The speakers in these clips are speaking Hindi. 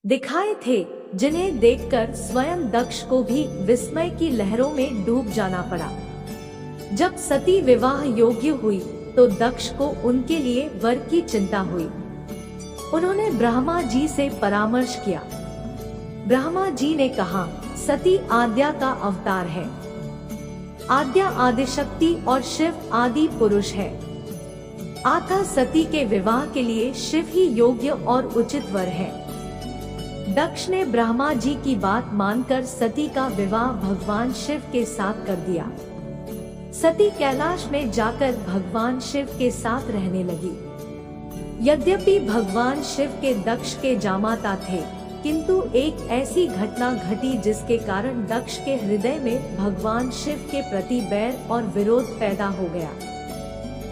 दिखाए थे, जिन्हें देखकर स्वयं दक्ष को भी विस्मय की लहरों में डूब जाना पड़ा। जब सती विवाह योग्य हुई तो दक्ष को उनके लिए वर की चिंता हुई। उन्होंने ब्रह्मा जी से परामर्श किया। ब्रह्मा जी ने कहा, सती आद्या का अवतार है। आद्या आदिशक्ति और शिव आदि पुरुष है। अतः सती के विवाह के लिए शिव ही योग्य और उचित वर है। दक्ष ने ब्रह्मा जी की बात मानकर सती का विवाह भगवान शिव के साथ कर दिया। सती कैलाश में जाकर भगवान शिव के साथ रहने लगी। यद्यपि भगवान शिव के दक्ष के जामाता थे, किंतु एक ऐसी घटना घटी जिसके कारण दक्ष के हृदय में भगवान शिव के प्रति बैर और विरोध पैदा हो गया।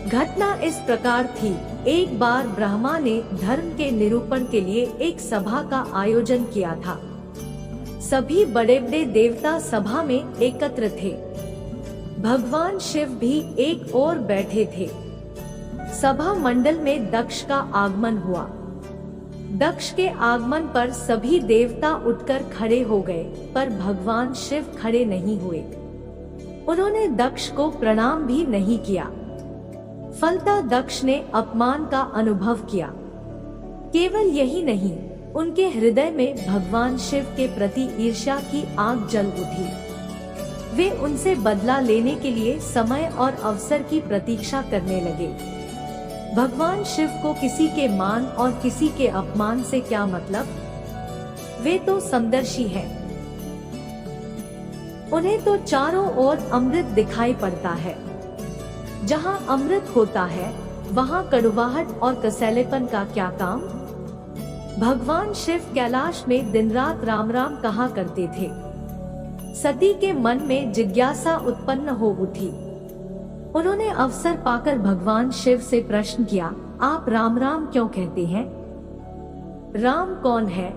घटना इस प्रकार थी, एक बार ब्रह्मा ने धर्म के निरूपण के लिए एक सभा का आयोजन किया था। सभी बड़े बड़े देवता सभा में एकत्र थे। भगवान शिव भी एक ओर बैठे थे। सभा मंडल में दक्ष का आगमन हुआ। दक्ष के आगमन पर सभी देवता उठकर खड़े हो गए, पर भगवान शिव खड़े नहीं हुए। उन्होंने दक्ष को प्रणाम भी नहीं किया। फलतः दक्ष ने अपमान का अनुभव किया। केवल यही नहीं, उनके हृदय में भगवान शिव के प्रति ईर्ष्या की आग जल उठी। वे उनसे बदला लेने के लिए समय और अवसर की प्रतीक्षा करने लगे। भगवान शिव को किसी के मान और किसी के अपमान से क्या मतलब? वे तो समदर्शी हैं। उन्हें तो चारों ओर अमृत दिखाई पड़ता है। जहां अमृत होता है, वहां कड़वाहट और कसैलेपन का क्या काम? भगवान शिव कैलाश में दिन रात राम राम कहा करते थे। सती के मन में जिज्ञासा उत्पन्न हो उठी। उन्होंने अवसर पाकर भगवान शिव से प्रश्न किया, आप राम राम क्यों कहते हैं? राम कौन है?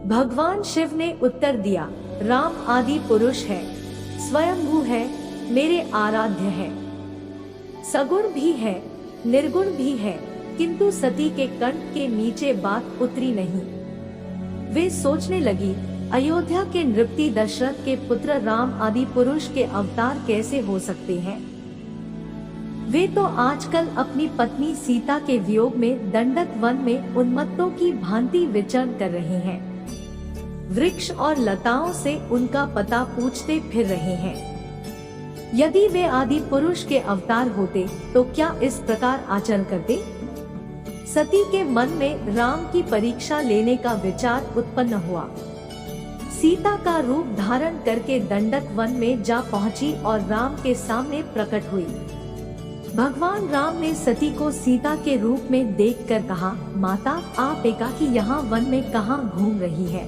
भगवान शिव ने उत्तर दिया, राम आदि पुरुष है, स्वयंभू है, मेरे आराध्य है। सगुण भी है, निर्गुण भी है, किंतु सती के कंठ के नीचे बात उतरी नहीं। वे सोचने लगी, अयोध्या के नृपति दशरथ के पुत्र राम आदि पुरुष के अवतार कैसे हो सकते हैं? वे तो आजकल अपनी पत्नी सीता के वियोग में दंडक वन में उन्मत्तों की भांति विचरण कर रहे हैं। वृक्ष और लताओं से उनका पता पूछते फिर रहे हैं। यदि वे आदि पुरुष के अवतार होते तो क्या इस प्रकार आचरण करते? सती के मन में राम की परीक्षा लेने का विचार उत्पन्न हुआ। सीता का रूप धारण करके दंडक वन में जा पहुंची और राम के सामने प्रकट हुई। भगवान राम ने सती को सीता के रूप में देखकर कहा, माता, आप एकाकी यहाँ वन में कहाँ घूम रही है?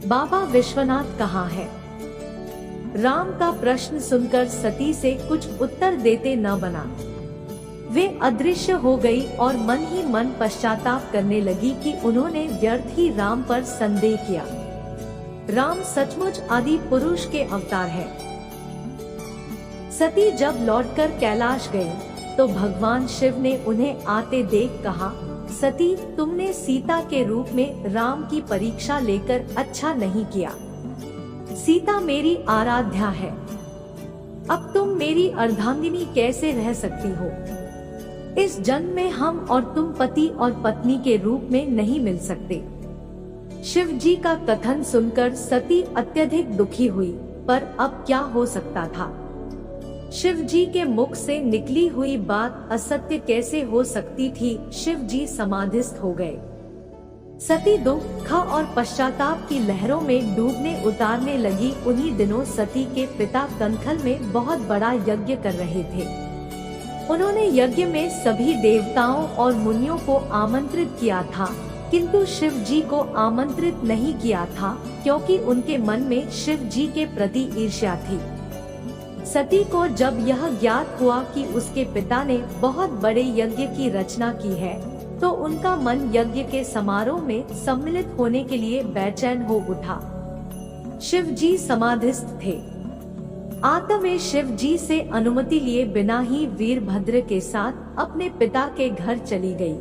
बाबा विश्वनाथ कहाँ है? राम का प्रश्न सुनकर सती से कुछ उत्तर देते न बना। वे अदृश्य हो गई और मन ही मन पश्चाताप करने लगी कि उन्होंने व्यर्थ ही राम पर संदेह किया। राम सचमुच आदि पुरुष के अवतार है। सती जब लौटकर कैलाश गई तो भगवान शिव ने उन्हें आते देख कहा, सती, तुमने सीता के रूप में राम की परीक्षा लेकर अच्छा नहीं किया। सीता मेरी आराध्या है। अब तुम मेरी अर्धांगिनी कैसे रह सकती हो? इस जन्म में हम और तुम पति और पत्नी के रूप में नहीं मिल सकते। शिव जी का कथन सुनकर सती अत्यधिक दुखी हुई, पर अब क्या हो सकता था? शिव जी के मुख से निकली हुई बात असत्य कैसे हो सकती थी? शिव जी समाधिस्थ हो गए। सती दुख और पश्चाताप की लहरों में डूबने उतारने लगी। उन्हीं दिनों सती के पिता कंथल में बहुत बड़ा यज्ञ कर रहे थे। उन्होंने यज्ञ में सभी देवताओं और मुनियों को आमंत्रित किया था, किंतु शिव जी को आमंत्रित नहीं किया था, क्योंकि उनके मन में शिव जी के प्रति ईर्ष्या थी। सती को जब यह ज्ञात हुआ कि उसके पिता ने बहुत बड़े यज्ञ की रचना की है, तो उनका मन यज्ञ के समारोह में सम्मिलित होने के लिए बेचैन हो उठा। शिव जी समाधिस्थ थे। अतः वे शिव जी से अनुमति लिए बिना ही वीरभद्र के साथ अपने पिता के घर चली गई।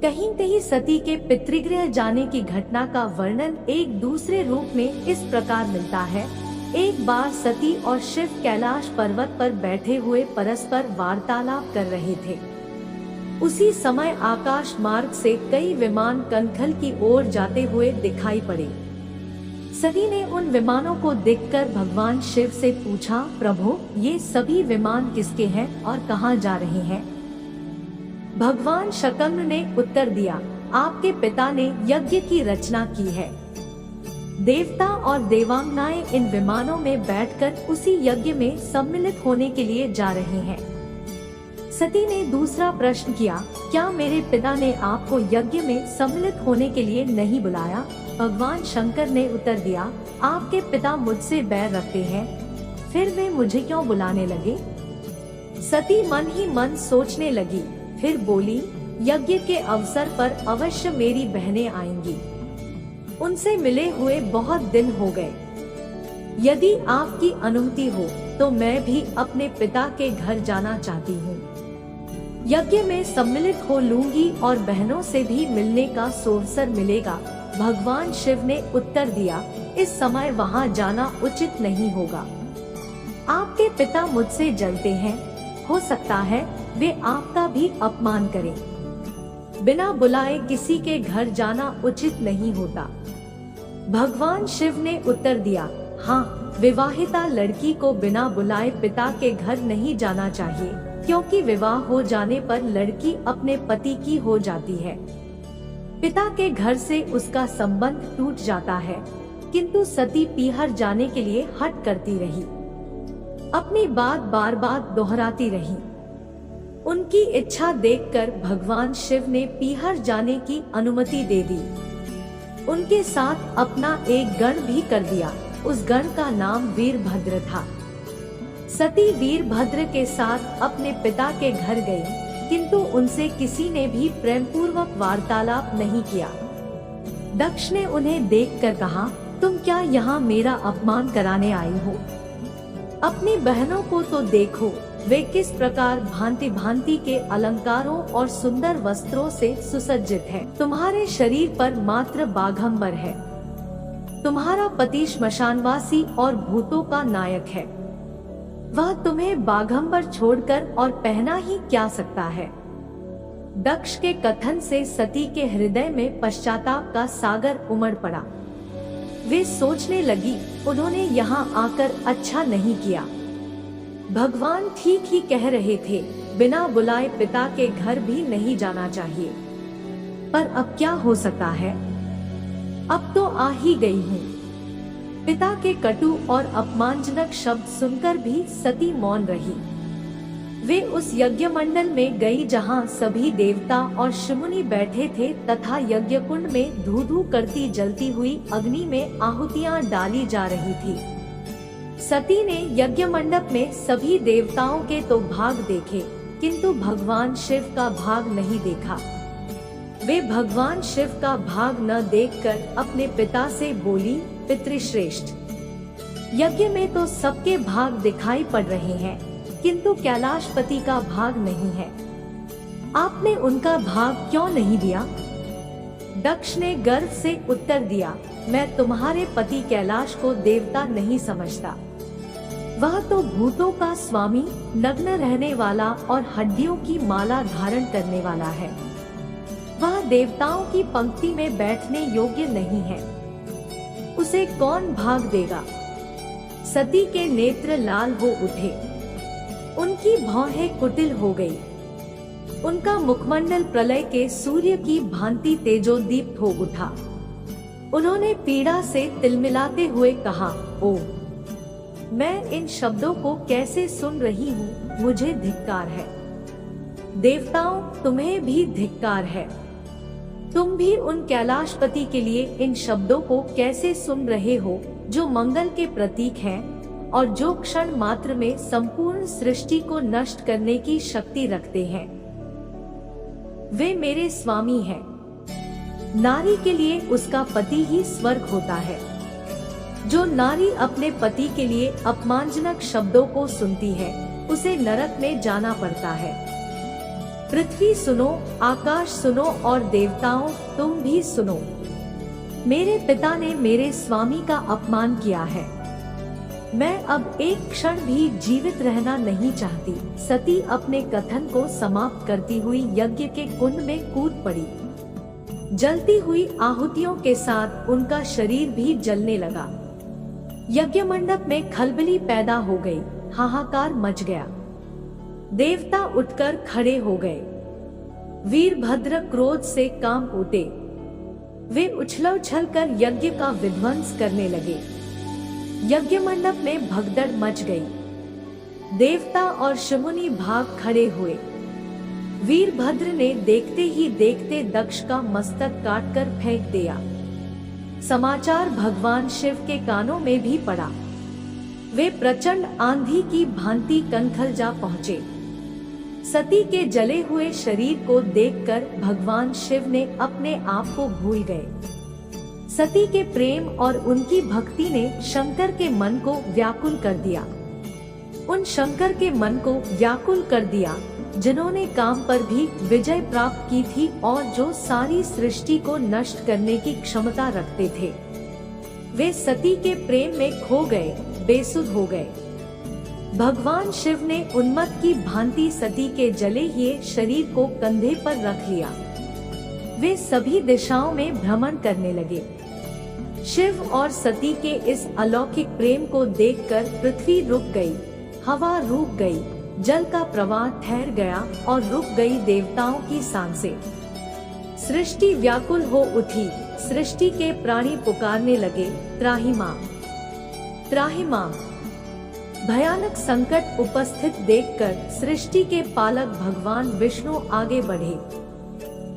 कहीं कहीं सती के पितृगृह जाने की घटना का वर्णन एक दूसरे रूप में इस प्रकार मिलता है। एक बार सती और शिव कैलाश पर्वत पर बैठे हुए परस्पर वार्तालाप कर रहे थे। उसी समय आकाश मार्ग से कई विमान कनखल की ओर जाते हुए दिखाई पड़े। सती ने उन विमानों को देखकर भगवान शिव से पूछा, प्रभु, ये सभी विमान किसके हैं और कहाँ जा रहे हैं? भगवान शकम्र ने उत्तर दिया, आपके पिता ने यज्ञ की रचना की है। देवता और देवांगनाएं इन विमानों में बैठकर उसी यज्ञ में सम्मिलित होने के लिए जा रहे हैं। सती ने दूसरा प्रश्न किया, क्या मेरे पिता ने आपको यज्ञ में सम्मिलित होने के लिए नहीं बुलाया? भगवान शंकर ने उत्तर दिया, आपके पिता मुझसे बैर रखते हैं, फिर वे मुझे क्यों बुलाने लगे? सती मन ही मन सोचने लगी, फिर बोली, यज्ञ के अवसर पर अवश्य मेरी बहनें आएंगी। उनसे मिले हुए बहुत दिन हो गए। यदि आपकी अनुमति हो तो मैं भी अपने पिता के घर जाना चाहती हूँ। यज्ञ में सम्मिलित हो लूंगी और बहनों से भी मिलने का अवसर मिलेगा। भगवान शिव ने उत्तर दिया, इस समय वहाँ जाना उचित नहीं होगा। आपके पिता मुझसे जलते हैं, हो सकता है वे आपका भी अपमान करें। बिना बुलाए किसी के घर जाना उचित नहीं होता। भगवान शिव ने उत्तर दिया, हाँ, विवाहिता लड़की को बिना बुलाए पिता के घर नहीं जाना चाहिए, क्योंकि विवाह हो जाने पर लड़की अपने पति की हो जाती है। पिता के घर से उसका संबंध टूट जाता है। किंतु सती पीहर जाने के लिए हट करती रही, अपनी बात बार बार दोहराती रही। उनकी इच्छा देखकर भगवान शिव ने पीहर जाने की अनुमति दे दी। उनके साथ अपना एक गण भी कर दिया। उस गण का नाम वीरभद्र था। सती वीरभद्र के साथ अपने पिता के घर गई, किंतु उनसे किसी ने भी प्रेम पूर्वक वार्तालाप नहीं किया। दक्ष ने उन्हें देखकर कहा, तुम क्या यहाँ मेरा अपमान कराने आई हो? अपनी बहनों को तो देखो, वे किस प्रकार भांति भांति के अलंकारों और सुंदर वस्त्रों से सुसज्जित है। तुम्हारे शरीर पर मात्र बाघंबर है। तुम्हारा पति श्मशानवासी और भूतों का नायक है। वह तुम्हें बाघंबर छोड़कर और पहना ही क्या सकता है? दक्ष के कथन से सती के हृदय में पश्चाताप का सागर उमड़ पड़ा। वे सोचने लगी, उन्होंने यहाँ आकर अच्छा नहीं किया। भगवान ठीक ही कह रहे थे, बिना बुलाए पिता के घर भी नहीं जाना चाहिए। पर अब क्या हो सकता है? अब तो आ ही गई हूँ। पिता के कटु और अपमानजनक शब्द सुनकर भी सती मौन रही। वे उस यज्ञ मंडल में गई जहाँ सभी देवता और शिमुनि बैठे थे तथा यज्ञ कुंड में धू धू करती जलती हुई अग्नि में आहुतियां डाली जा रही थी। सती ने यज्ञ मंडप में सभी देवताओं के तो भाग देखे, किंतु भगवान शिव का भाग नहीं देखा। वे भगवान शिव का भाग न देखकर अपने पिता से बोली, पितृश्रेष्ठ, यज्ञ में तो सबके भाग दिखाई पड़ रहे हैं, किंतु कैलाशपति का भाग नहीं है। आपने उनका भाग क्यों नहीं दिया? दक्ष ने गर्व से उत्तर दिया, मैं तुम्हारे पति कैलाश को देवता नहीं समझता। वह तो भूतों का स्वामी, नग्न रहने वाला और हड्डियों की माला धारण करने वाला है। वह देवताओं की पंक्ति में बैठने योग्य नहीं है। उसे कौन भाग देगा? सती के नेत्र लाल हो उठे, उनकी भौहें कुटिल हो गई। उनका मुखमंडल प्रलय के सूर्य की भांति तेजोदीप्त हो उठा। उन्होंने पीड़ा से तिलमिलाते हुए कहा, ओ, मैं इन शब्दों को कैसे सुन रही हूँ, मुझे धिक्कार है। देवताओं, तुम्हें भी धिक्कार है। तुम भी उन कैलाशपति के लिए इन शब्दों को कैसे सुन रहे हो, जो मंगल के प्रतीक हैं और जो क्षण मात्र में संपूर्ण सृष्टि को नष्ट करने की शक्ति रखते हैं। वे मेरे स्वामी हैं। नारी के लिए उसका पति ही स्वर्ग होता है। जो नारी अपने पति के लिए अपमानजनक शब्दों को सुनती है, उसे नरक में जाना पड़ता है। पृथ्वी सुनो, आकाश सुनो और देवताओं तुम भी सुनो। मेरे पिता ने मेरे स्वामी का अपमान किया है। मैं अब एक क्षण भी जीवित रहना नहीं चाहती। सती अपने कथन को समाप्त करती हुई यज्ञ के कुंड में कूद पड़ी। जलती हुई आहुतियों के साथ उनका शरीर भी जलने लगा। यज्ञ मंडप में खलबली पैदा हो गई, हाहाकार मच गया। देवता उठकर खड़े हो गए। वीरभद्र क्रोध से कांप उठे। वे उछल कर यज्ञ का विध्वंस करने लगे। यज्ञ मंडप में भगदड़ मच गई। देवता और शमुनि भाग खड़े हुए। वीरभद्र ने देखते ही देखते दक्ष का मस्तक काटकर फेंक दिया। समाचार भगवान शिव के कानों में भी पड़ा। वे प्रचंड आंधी की भांति कनखल जा पहुँचे। सती के जले हुए शरीर को देखकर भगवान शिव ने अपने आप को भूल गए। सती के प्रेम और उनकी भक्ति ने शंकर के मन को व्याकुल कर दिया। उन शंकर के मन को व्याकुल कर दिया जिन्होंने काम पर भी विजय प्राप्त की थी और जो सारी सृष्टि को नष्ट करने की क्षमता रखते थे। वे सती के प्रेम में खो गए, बेसुध हो गए। भगवान शिव ने उन्मत्त की भांति सती के जले हुए शरीर को कंधे पर रख लिया। वे सभी दिशाओं में भ्रमण करने लगे। शिव और सती के इस अलौकिक प्रेम को देखकर पृथ्वी रुक गई, हवा रुक गई, जल का प्रवाह ठहर गया और रुक गई देवताओं की सांसें। सृष्टि व्याकुल हो उठी। सृष्टि के प्राणी पुकारने लगे, त्राहि मां, त्राहि मां। भयानक संकट उपस्थित देखकर सृष्टि के पालक भगवान विष्णु आगे बढ़े।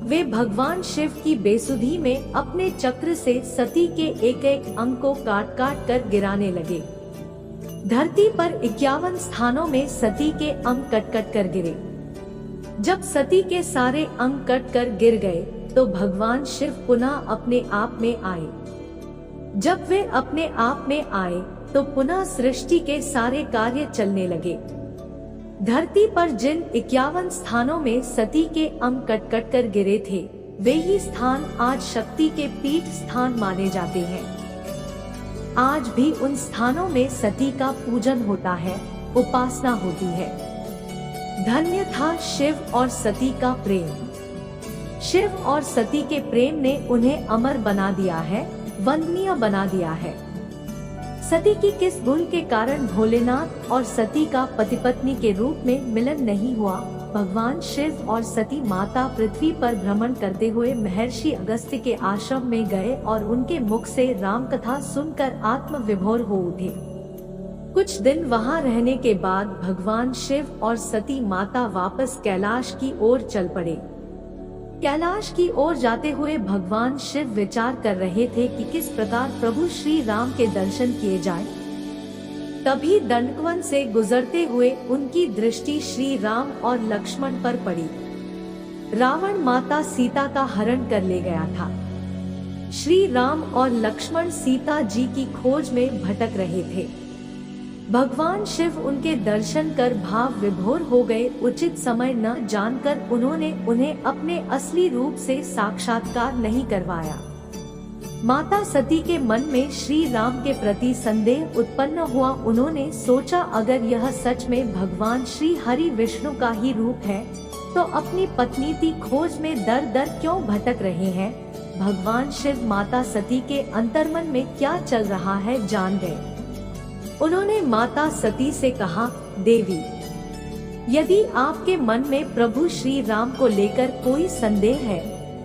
वे भगवान शिव की बेसुधी में अपने चक्र से सती के एक एक अंग को काट काट कर गिराने लगे। धरती पर 51 स्थानों में सती के अंग कट कट कर गिरे। जब सती के सारे अंग कट कर गिर गए तो भगवान शिव पुनः अपने आप में आए। जब वे अपने आप में आए तो पुनः सृष्टि के सारे कार्य चलने लगे। धरती पर जिन 51 स्थानों में सती के अंग कट कट कर गिरे थे, वे ही स्थान आज शक्ति के पीठ स्थान माने जाते हैं। आज भी उन स्थानों में सती का पूजन होता है, उपासना होती है। धन्य था शिव और सती का प्रेम। शिव और सती के प्रेम ने उन्हें अमर बना दिया है, वंदनीय बना दिया है। सती की किस गुण के कारण भोलेनाथ और सती का पति पत्नी के रूप में मिलन नहीं हुआ? भगवान शिव और सती माता पृथ्वी पर भ्रमण करते हुए महर्षि अगस्त्य के आश्रम में गए और उनके मुख से राम कथा सुनकर आत्म विभोर हो उठे। कुछ दिन वहां रहने के बाद भगवान शिव और सती माता वापस कैलाश की ओर चल पड़े। कैलाश की ओर जाते हुए भगवान शिव विचार कर रहे थे कि किस प्रकार प्रभु श्री राम के दर्शन किए जाएं। तभी दंडकवन से गुजरते हुए उनकी दृष्टि श्री राम और लक्ष्मण पर पड़ी। रावण माता सीता का हरण कर ले गया था। श्री राम और लक्ष्मण सीता जी की खोज में भटक रहे थे। भगवान शिव उनके दर्शन कर भाव विभोर हो गए। उचित समय न जानकर उन्होंने उन्हें अपने असली रूप से साक्षात्कार नहीं करवाया। माता सती के मन में श्री राम के प्रति संदेह उत्पन्न हुआ। उन्होंने सोचा, अगर यह सच में भगवान श्री हरि विष्णु का ही रूप है तो अपनी पत्नी की खोज में दर दर क्यों भटक रहे हैं? भगवान शिव माता सती के अंतर्मन में क्या चल रहा है जान गए। उन्होंने माता सती से कहा, देवी, यदि आपके मन में प्रभु श्री राम को लेकर कोई संदेह है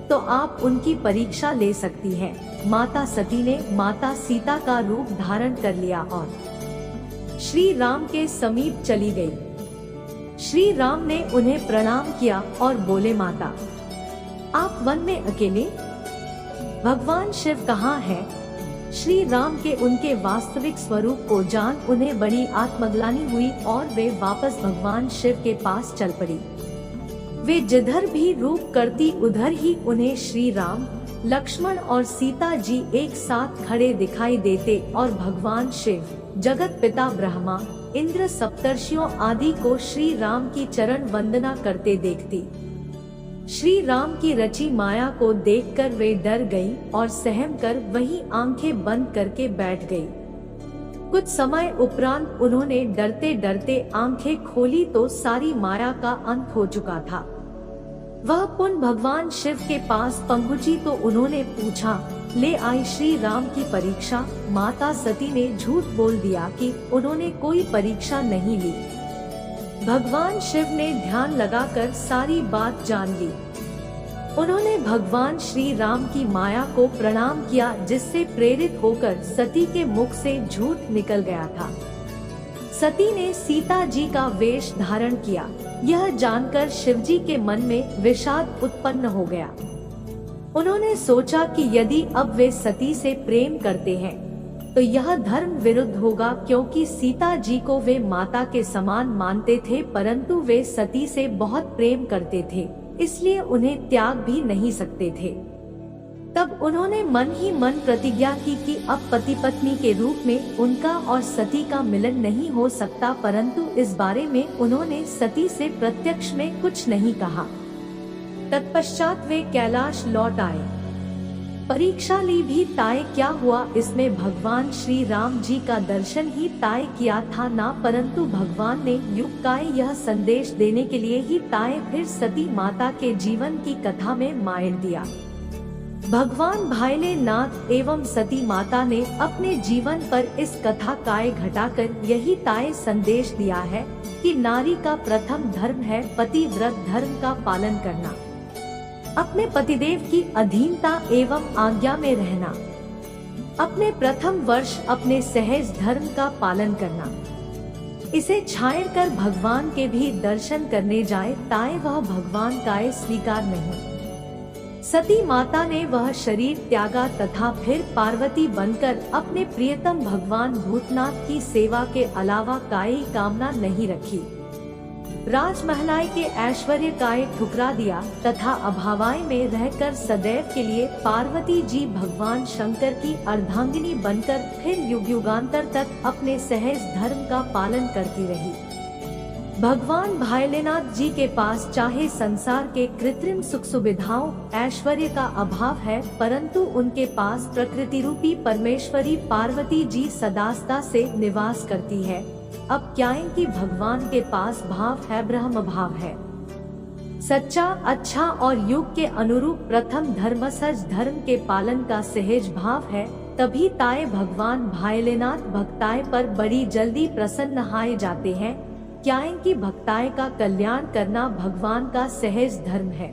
तो आप उनकी परीक्षा ले सकती हैं। माता सती ने माता सीता का रूप धारण कर लिया और श्री राम के समीप चली गई। श्री राम ने उन्हें प्रणाम किया और बोले, माता, आप वन में अकेले? भगवान शिव कहाँ हैं? श्री राम के उनके वास्तविक स्वरूप को जान उन्हें बड़ी आत्मग्लानि हुई और वे वापस भगवान शिव के पास चल पड़ी। वे जिधर भी रूप करती उधर ही उन्हें श्री राम, लक्ष्मण और सीता जी एक साथ खड़े दिखाई देते और भगवान शिव, जगत पिता ब्रह्मा, इंद्र, सप्तर्षियों आदि को श्री राम की चरण वंदना करते देखती। श्री राम की रची माया को देखकर वे डर गई और सहम कर वहीं आंखें बंद करके बैठ गई। कुछ समय उपरांत उन्होंने डरते डरते आंखें खोली तो सारी माया का अंत हो चुका था। वह पुनः भगवान शिव के पास पहुंची तो उन्होंने पूछा, ले आई श्री राम की परीक्षा। माता सती ने झूठ बोल दिया कि उन्होंने कोई परीक्षा नहीं ली। भगवान शिव ने ध्यान लगाकर सारी बात जान ली। उन्होंने भगवान श्री राम की माया को प्रणाम किया, जिससे प्रेरित होकर सती के मुख से झूठ निकल गया था। सती ने सीता जी का वेश धारण किया। यह जानकर शिवजी के मन में विषाद उत्पन्न हो गया। उन्होंने सोचा कि यदि अब वे सती से प्रेम करते हैं तो यह धर्म विरुद्ध होगा, क्योंकि सीता जी को वे माता के समान मानते थे, परंतु वे सती से बहुत प्रेम करते थे, इसलिए उन्हें त्याग भी नहीं सकते थे। तब उन्होंने मन ही मन प्रतिज्ञा की कि अब पति पत्नी के रूप में उनका और सती का मिलन नहीं हो सकता, परंतु इस बारे में उन्होंने सती से प्रत्यक्ष में कुछ नहीं कहा। तत्पश्चात वे कैलाश लौट आए। परीक्षा ली भी ताय क्या हुआ, इसमें भगवान श्री राम जी का दर्शन ही ताय किया था ना, परंतु भगवान ने युग काय यह संदेश देने के लिए ही ताय फिर सती माता के जीवन की कथा में मायर दिया। भगवान भोलेनाथ एवं सती माता ने अपने जीवन पर इस कथा काय घटाकर यही ताय संदेश दिया है कि नारी का प्रथम धर्म है पतिव्रत धर्म का पालन करना, अपने पतिदेव की अधीनता एवं आज्ञा में रहना, अपने प्रथम वर्ष अपने सहज धर्म का पालन करना। इसे छाड़ कर भगवान के भी दर्शन करने जाए ताए वह भगवान काय स्वीकार नहीं। सती माता ने वह शरीर त्यागा तथा फिर पार्वती बनकर अपने प्रियतम भगवान भूतनाथ की सेवा के अलावा काय कामना नहीं रखी। राजमहलाय के ऐश्वर्य काय ठुकरा दिया तथा अभावाय में रहकर सदैव के लिए पार्वती जी भगवान शंकर की अर्धांगिनी बनकर फिर युग युगांतर तक अपने सहज धर्म का पालन करती रही। भगवान भोलेनाथ जी के पास चाहे संसार के कृत्रिम सुख सुविधाओं ऐश्वर्य का अभाव है, परंतु उनके पास प्रकृति रूपी परमेश्वरी पार्वती जी सदास्ता से निवास करती है। अब क्या है कि भगवान के पास भाव है, ब्रह्म भाव है, सच्चा अच्छा और युग के अनुरूप प्रथम धर्म सच धर्म के पालन का सहज भाव है। तभी ताए भगवान भोलेनाथ भक्ताय पर बड़ी जल्दी प्रसन्न हाय जाते हैं। क्या है कि भक्ताय का कल्याण करना भगवान का सहज धर्म है।